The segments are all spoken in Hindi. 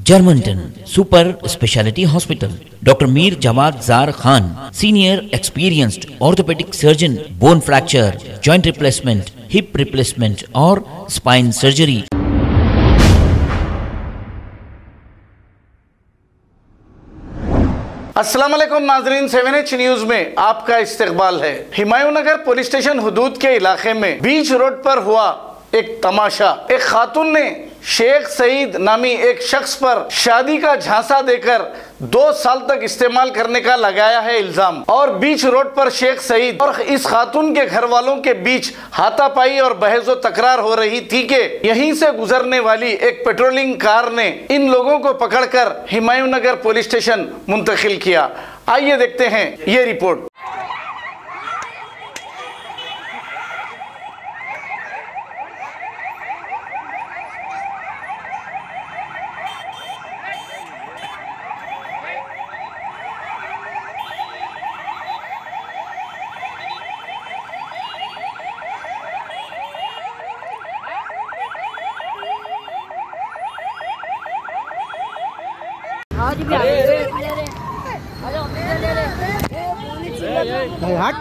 Germanton super speciality hospital, doctor Mir Jawad Jar Khan, senior experienced orthopaedic surgeon, bone fracture, joint replacement, hip replacement और स्पाइन सर्जरी। अस्सलाम वालेकुम नाजरीन, 7H न्यूज में आपका इस्तकबाल है। हुमायूंनगर पुलिस स्टेशन हुदूद के इलाके में बीच रोड पर हुआ एक तमाशा। एक खातून ने शेख सईद नामी एक शख्स पर शादी का झांसा देकर 2 साल तक इस्तेमाल करने का लगाया है इल्जाम। और बीच रोड पर शेख सईद और इस खातून के घर वालों के बीच हाथापाई और बहस व तकरार हो रही थी कि यहीं से गुजरने वाली एक पेट्रोलिंग कार ने इन लोगों को पकड़कर हुमायूंनगर पुलिस स्टेशन मुंतकिल किया। आइए देखते हैं ये रिपोर्ट। आज भी हट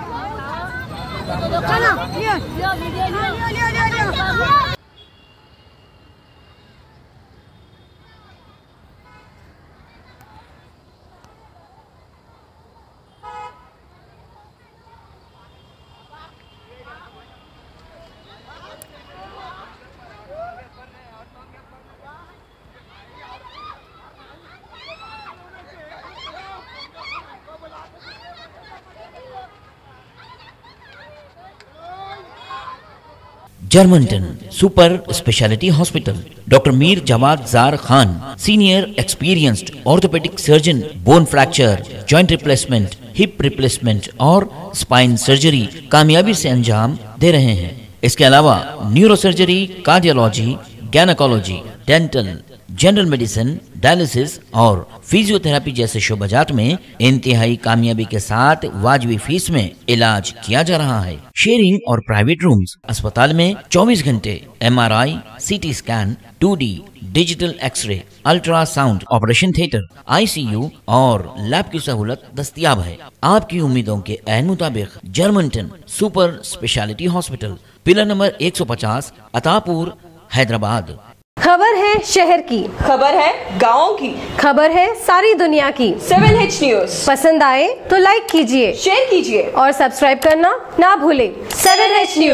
Germanten super speciality hospital, doctor Mir Jawad Jar Khan, senior experienced orthopaedic surgeon, bone fracture, joint replacement, hip replacement और स्पाइन सर्जरी कामयाबी से अंजाम दे रहे हैं। इसके अलावा neuro surgery, cardiology, gynaecology, dental, general medicine, dialysis और फिजियोथेरेपी जैसे शोबाजात में इंतहाई कामयाबी के साथ वाजिबी फीस में इलाज किया जा रहा है। शेयरिंग और प्राइवेट रूम्स, अस्पताल में 24 घंटे MRI, CT scan, 2D digital x-ray, ultrasound, operation theatre, ICU और लैब की सहूलत दस्तयाब है। आपकी उम्मीदों के ऐन मुताबिक Germanten super speciality hospital, pillar number 150, Attapur, Hyderabad. खबर है शहर की, खबर है गाँव की, खबर है सारी दुनिया की। 7H न्यूज पसंद आए तो लाइक कीजिए, शेयर कीजिए और सब्सक्राइब करना ना भूलें। 7H news.